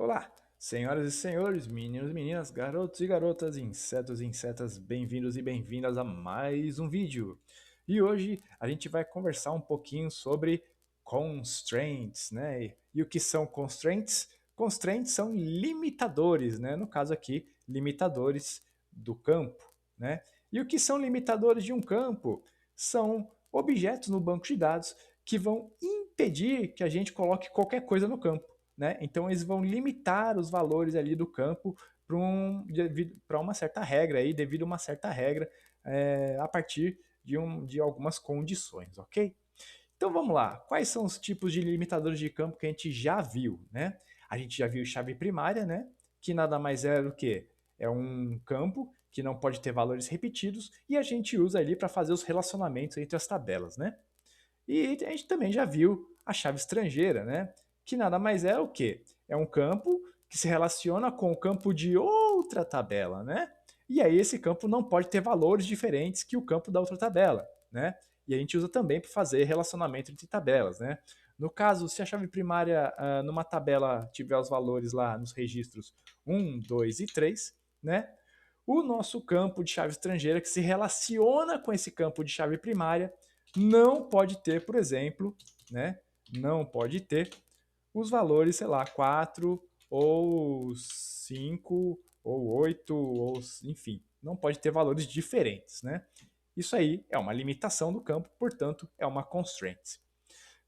Olá, senhoras e senhores, meninos e meninas, garotos e garotas, insetos e insetas, bem-vindos e bem-vindas a mais um vídeo. E hoje a gente vai conversar um pouquinho sobre constraints, né? E o que são constraints? Constraints são limitadores, né? No caso aqui, limitadores do campo, né? E o que são limitadores de um campo? São objetos no banco de dados que vão impedir que a gente coloque qualquer coisa no campo, né? Então eles vão limitar os valores ali do campo para uma certa regra aí, devido a uma certa regra, a partir de algumas condições, ok? Então vamos lá, quais são os tipos de limitadores de campo que a gente já viu, né? A gente já viu chave primária, né? Que nada mais é do que é um campo que não pode ter valores repetidos e a gente usa ali para fazer os relacionamentos entre as tabelas, né? E a gente também já viu a chave estrangeira, né? Que nada mais é o que? É um campo que se relaciona com o campo de outra tabela, né? E aí esse campo não pode ter valores diferentes que o campo da outra tabela, né? E a gente usa também para fazer relacionamento entre tabelas, né? No caso, se a chave primária numa tabela tiver os valores lá nos registros 1, 2 e 3, né? O nosso campo de chave estrangeira que se relaciona com esse campo de chave primária não pode ter, por exemplo, né? Não pode ter os valores, sei lá, 4 ou 5 ou 8 ou enfim, não pode ter valores diferentes, né? Isso aí é uma limitação do campo, portanto, é uma constraint.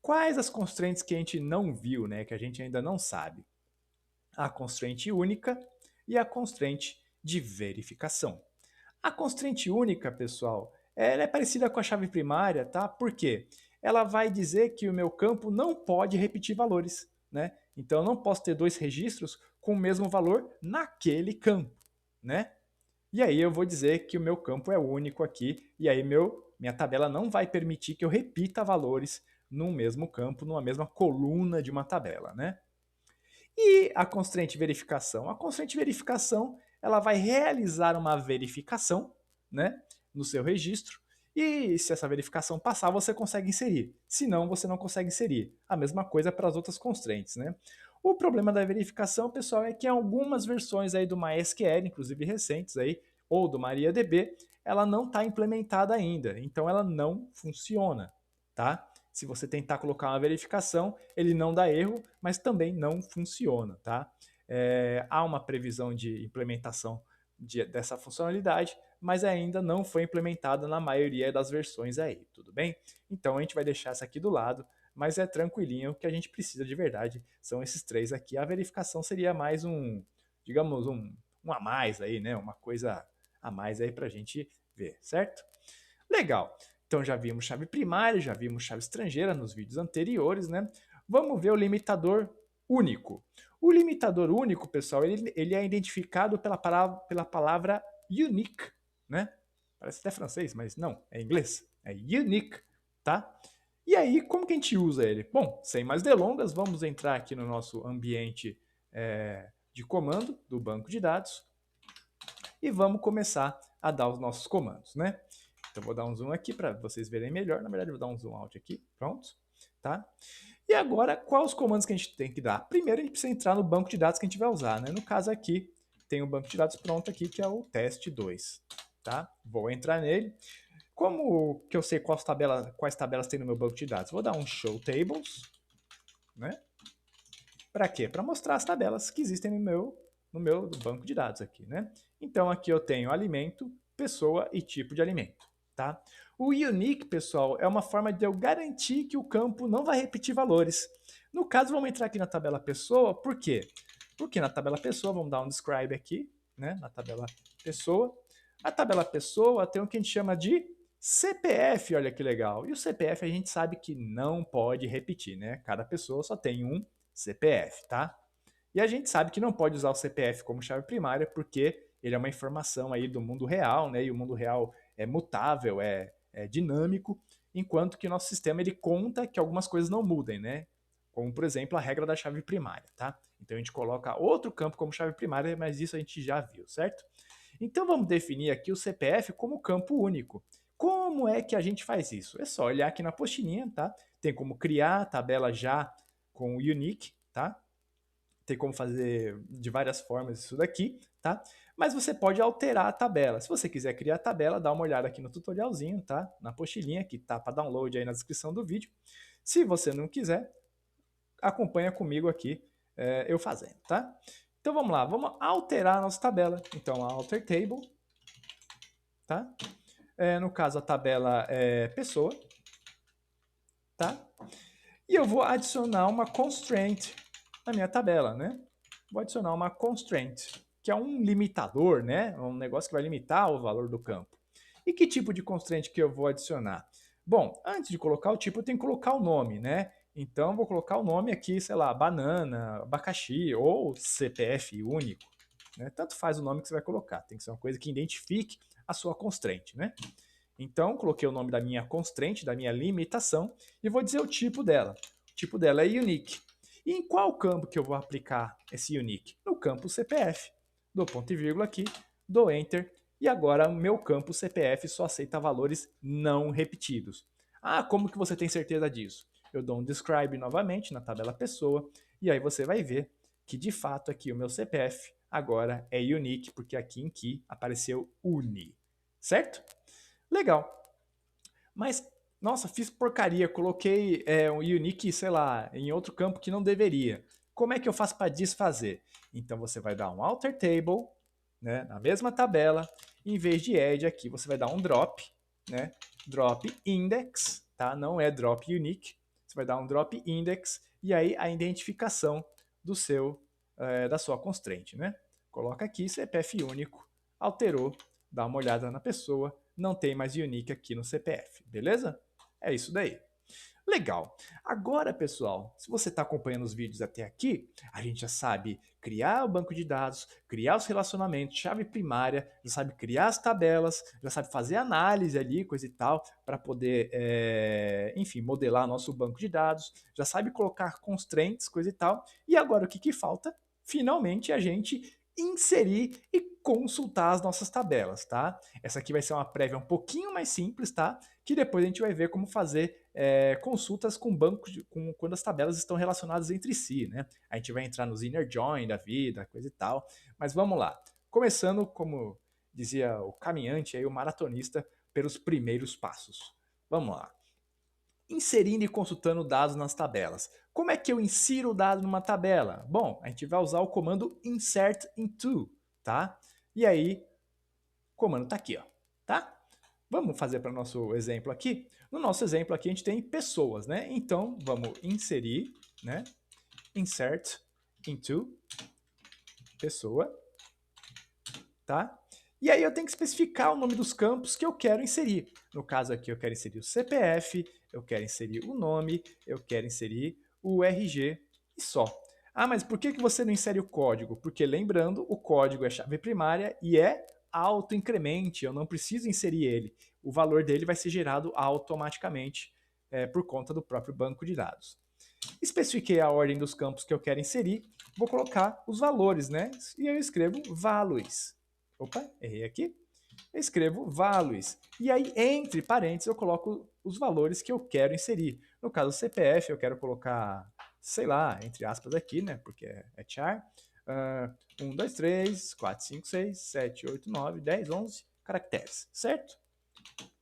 Quais as constraints que a gente não viu, né, que a gente ainda não sabe? A constraint única e a constraint de verificação. A constraint única, pessoal, ela é parecida com a chave primária, tá? Por quê? Ela vai dizer que o meu campo não pode repetir valores, né? Então eu não posso ter dois registros com o mesmo valor naquele campo, né? E aí eu vou dizer que o meu campo é único aqui, e aí minha tabela não vai permitir que eu repita valores no mesmo campo, numa mesma coluna de uma tabela, né? E a constraint verificação? A constraint verificação, ela vai realizar uma verificação, né, no seu registro, e se essa verificação passar, você consegue inserir. Se não, você não consegue inserir. A mesma coisa para as outras constraints, né? O problema da verificação, pessoal, é que em algumas versões aí do MySQL, inclusive recentes aí, ou do MariaDB, ela não está implementada ainda, então ela não funciona, tá? Se você tentar colocar uma verificação, ele não dá erro, mas também não funciona, tá? Há uma previsão de implementação dessa funcionalidade, mas ainda não foi implementada na maioria das versões aí, tudo bem? Então a gente vai deixar essa aqui do lado, mas é tranquilinho, o que a gente precisa de verdade são esses três aqui. A verificação seria mais digamos, um a mais aí, né? Uma coisa a mais aí pra gente ver, certo? Legal. Então já vimos chave primária, já vimos chave estrangeira nos vídeos anteriores, né? Vamos ver o limitador único. O limitador único, pessoal, ele é identificado pela palavra unique, né? Parece até francês, mas não, é inglês. É unique, tá? E aí, como que a gente usa ele? Bom, sem mais delongas, vamos entrar aqui no nosso ambiente de comando do banco de dados e vamos começar a dar os nossos comandos, né? Então vou dar um zoom aqui para vocês verem melhor. Na verdade, vou dar um zoom out aqui. Pronto. Tá? E agora, quais os comandos que a gente tem que dar? Primeiro, a gente precisa entrar no banco de dados que a gente vai usar. Né? No caso aqui, tem o banco de dados pronto aqui, que é o teste 2. Tá? Vou entrar nele. Como que eu sei quais tabelas tem no meu banco de dados? Vou dar um show tables. Né? Para quê? Para mostrar as tabelas que existem no meu banco de dados aqui. Né? Então, aqui eu tenho alimento, pessoa e tipo de alimento. Tá? O unique, pessoal, é uma forma de eu garantir que o campo não vai repetir valores. No caso, vamos entrar aqui na tabela pessoa, por quê? Porque na tabela pessoa, vamos dar um describe aqui, né? Na tabela pessoa. A tabela pessoa tem o que a gente chama de CPF, olha que legal. E o CPF a gente sabe que não pode repetir, né? Cada pessoa só tem um CPF, tá? E a gente sabe que não pode usar o CPF como chave primária porque ele é uma informação aí do mundo real, né? E o mundo real é mutável, é dinâmico, enquanto que o nosso sistema ele conta que algumas coisas não mudem, né? Como, por exemplo, a regra da chave primária, tá? Então a gente coloca outro campo como chave primária, mas isso a gente já viu, certo? Então vamos definir aqui o CPF como campo único. Como é que a gente faz isso? É só olhar aqui na apostilinha, tá? Tem como criar a tabela já com o unique, tá? tem como fazer de várias formas isso daqui, tá? Mas você pode alterar a tabela. Se você quiser criar a tabela, dá uma olhada aqui no tutorialzinho, tá? Na apostilinha que tá para download aí na descrição do vídeo. Se você não quiser, acompanha comigo aqui eu fazendo, tá? Então vamos lá, vamos alterar a nossa tabela. Então, alter table, tá? No caso, a tabela é pessoa, tá? E eu vou adicionar uma constraint na minha tabela, né? Vou adicionar uma constraint, que é um limitador, né? Um negócio que vai limitar o valor do campo. E que tipo de constraint que eu vou adicionar? Bom, antes de colocar o tipo, eu tenho que colocar o nome, né? Então, vou colocar o nome aqui, sei lá, banana, abacaxi ou CPF único. Né? Tanto faz o nome que você vai colocar. Tem que ser uma coisa que identifique a sua constraint, né? Então, coloquei o nome da minha constraint, da minha limitação, e vou dizer o tipo dela. O tipo dela é unique. E em qual campo que eu vou aplicar esse unique? No campo CPF. Dou ponto e vírgula aqui, dou enter, e agora o meu campo CPF só aceita valores não repetidos. Ah, como que você tem certeza disso? Eu dou um describe novamente na tabela pessoa, e aí você vai ver que de fato aqui o meu CPF agora é unique, porque aqui em key apareceu uni. Certo? Legal. Mas, nossa, fiz porcaria, coloquei um unique, sei lá, em outro campo que não deveria. Como é que eu faço para desfazer? Então você vai dar um alter table, né, na mesma tabela, e em vez de add aqui, você vai dar um drop, né, drop index, tá? Não é drop unique. Você vai dar um drop index e aí a identificação do seu da sua constraint, né? Coloca aqui CPF único, alterou, dá uma olhada na pessoa, não tem mais unique aqui no CPF, beleza? É isso daí. Legal. Agora, pessoal, se você está acompanhando os vídeos até aqui, a gente já sabe criar o banco de dados, criar os relacionamentos, chave primária, já sabe criar as tabelas, já sabe fazer análise ali, coisa e tal, para poder, enfim, modelar nosso banco de dados, já sabe colocar constraints, coisa e tal. E agora o que, que falta? Finalmente a gente inserir e consultar as nossas tabelas, tá? Essa aqui vai ser uma prévia um pouquinho mais simples, tá? Que depois a gente vai ver como fazer consultas com bancos, quando as tabelas estão relacionadas entre si, né? A gente vai entrar nos inner join da vida, coisa e tal. Mas vamos lá. Começando, como dizia o caminhante, aí, o maratonista, pelos primeiros passos. Vamos lá. Inserindo e consultando dados nas tabelas. Como é que eu insiro o dado numa tabela? Bom, a gente vai usar o comando insert into, tá? E aí, o comando está aqui, ó, tá? Vamos fazer para o nosso exemplo aqui? No nosso exemplo aqui a gente tem pessoas, né? Então vamos inserir, né? Insert into pessoa, tá? E aí eu tenho que especificar o nome dos campos que eu quero inserir. No caso aqui eu quero inserir o CPF, eu quero inserir o nome, eu quero inserir o RG e só. Ah, mas por que você não insere o código? Porque lembrando, o código é chave primária e é auto-incremente, eu não preciso inserir ele. O valor dele vai ser gerado automaticamente por conta do próprio banco de dados. Especifiquei a ordem dos campos que eu quero inserir, vou colocar os valores, né? E eu escrevo values. Opa, errei aqui. Eu escrevo values. E aí, entre parênteses, eu coloco os valores que eu quero inserir. No caso, CPF, eu quero colocar, sei lá, entre aspas aqui, né? Porque é char. 1, 2, 3, 4, 5, 6, 7, 8, 9, 10, 11 caracteres, certo?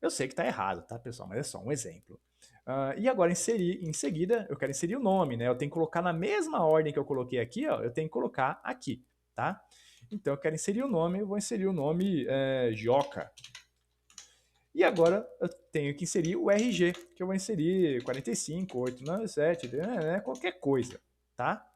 Eu sei que está errado, tá, pessoal? Mas é só um exemplo. E agora, em seguida, eu quero inserir o nome, né? Eu tenho que colocar na mesma ordem que eu coloquei aqui, ó, eu tenho que colocar aqui, tá? Então, eu quero inserir o nome, eu vou inserir o nome Joca. E agora, eu tenho que inserir o RG, que eu vou inserir 45, 897, né? Qualquer coisa, tá?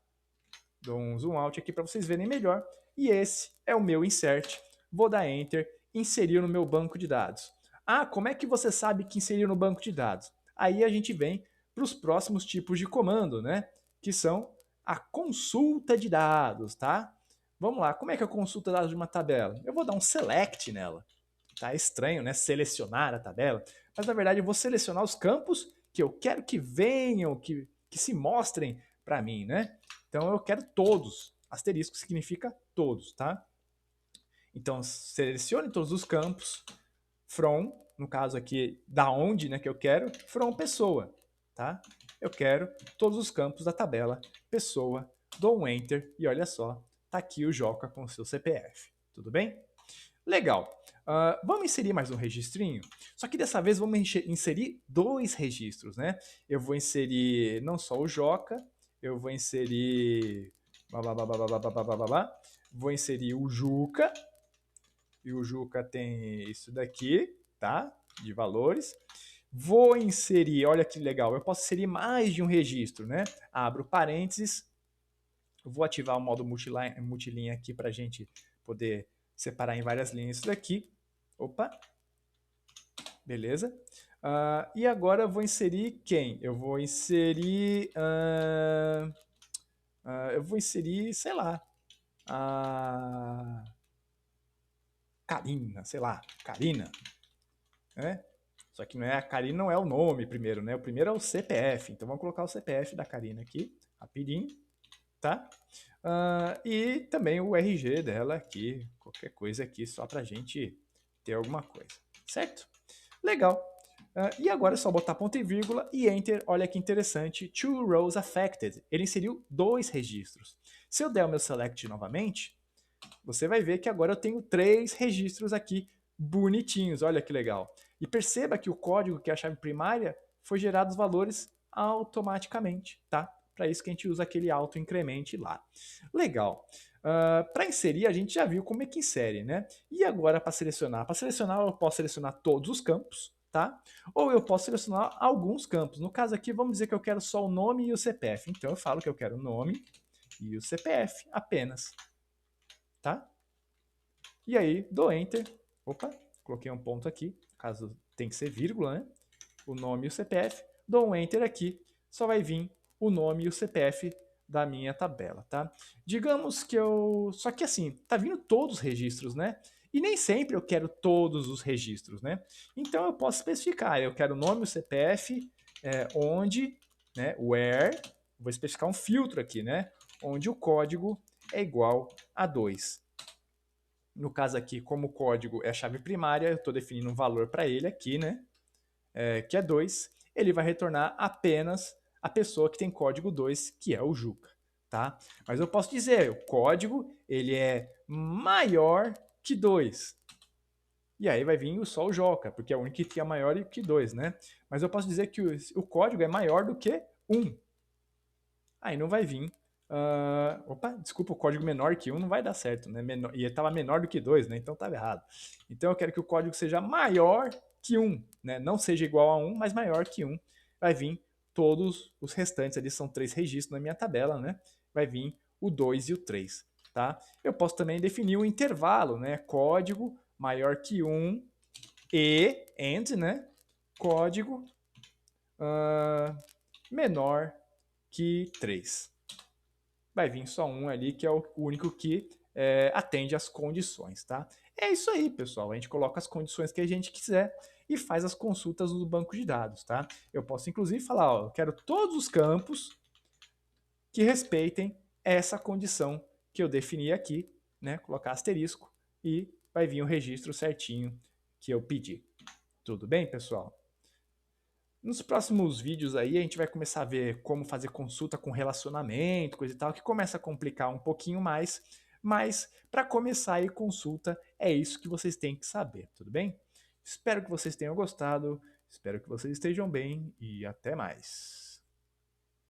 Dou um zoom out aqui para vocês verem melhor. E esse é o meu insert. Vou dar Enter, inserir no meu banco de dados. Ah, como é que você sabe que inseriu no banco de dados? Aí a gente vem para os próximos tipos de comando, né? Que são a consulta de dados, tá? Vamos lá, como é que eu consulto dados de uma tabela? Eu vou dar um select nela. Tá estranho, né? Selecionar a tabela. Mas na verdade eu vou selecionar os campos que eu quero que venham, que se mostrem para mim, né? Então eu quero todos. Asterisco significa todos, tá? Então selecione todos os campos from, no caso aqui, da onde, né, que eu quero, from pessoa, tá? Eu quero todos os campos da tabela pessoa dou um Enter e olha só, tá aqui o Joca com o seu CPF. Tudo bem? Legal. Vamos inserir mais um registrinho? Só que dessa vez vamos inserir dois registros, né? Eu vou inserir não só o Joca, eu vou inserir... Vou inserir o Juca, e o Juca tem isso daqui, tá? De valores. Vou inserir, olha que legal, eu posso inserir mais de um registro, né? Abro parênteses, vou ativar o modo multilinha aqui para a gente poder separar em várias linhas isso daqui. Opa, beleza. E agora eu vou inserir quem? Eu vou inserir, sei lá, a Karina, sei lá, Karina, né? Só que não é a Karina, não é o nome primeiro, né? O primeiro é o CPF. Então vamos colocar o CPF da Karina aqui, rapidinho, tá? E também o RG dela aqui, qualquer coisa aqui, só pra gente ter alguma coisa, certo? Legal. E agora é só botar ponto e vírgula e Enter. Olha que interessante. Two rows affected. Ele inseriu dois registros. Se eu der o meu select novamente, você vai ver que agora eu tenho 3 registros aqui bonitinhos. Olha que legal. E perceba que o código, que é a chave primária, foi gerado os valores automaticamente, tá? Para isso que a gente usa aquele auto-incremente lá. Legal. Para inserir, a gente já viu como é que insere, né? E agora para selecionar? Para selecionar, eu posso selecionar todos os campos, tá? Ou eu posso selecionar alguns campos. No caso aqui, vamos dizer que eu quero só o nome e o CPF. Então eu falo que eu quero o nome e o CPF apenas, tá? E aí, dou Enter. Opa, coloquei um ponto aqui, caso tem que ser vírgula, né? O nome e o CPF. Dou um Enter aqui, só vai vir o nome e o CPF da minha tabela, tá? Digamos que eu... Só que assim, tá vindo todos os registros, né? E nem sempre eu quero todos os registros, né? Então eu posso especificar, eu quero o nome, o CPF, onde, né? Where, vou especificar um filtro aqui, né? Onde o código é igual a 2. No caso aqui, como o código é a chave primária, eu estou definindo um valor para ele aqui, né? Que é 2. Ele vai retornar apenas a pessoa que tem código 2, que é o Juca, tá? Mas eu posso dizer, o código ele é maior que 2. E aí vai vir só o Joca, porque é o único que é maior que 2, né? Mas eu posso dizer que o código é maior do que 1. Aí não vai vir. Opa, desculpa, o código menor que 1 não vai dar certo, né? E ele estava menor do que 2, né? Então estava errado. Então eu quero que o código seja maior que 1, né? Não seja igual a 1, mas maior que 1. Vai vir todos os restantes, ali são 3 registros na minha tabela, né? Vai vir o 2 e o 3, tá? Eu posso também definir o intervalo, né? Código maior que 1 e, né? Código menor que 3. Vai vir só um ali, que é o único que atende às condições, tá? É isso aí, pessoal. A gente coloca as condições que a gente quiser e faz as consultas no banco de dados, tá? Eu posso, inclusive, falar, ó, eu quero todos os campos que respeitem essa condição que eu defini aqui, né? Colocar asterisco e vai vir o registro certinho que eu pedi. Tudo bem, pessoal? Nos próximos vídeos aí a gente vai começar a ver como fazer consulta com relacionamento, coisa e tal, que começa a complicar um pouquinho mais, mas para começar aí consulta é isso que vocês têm que saber, tudo bem? Espero que vocês tenham gostado, espero que vocês estejam bem e até mais.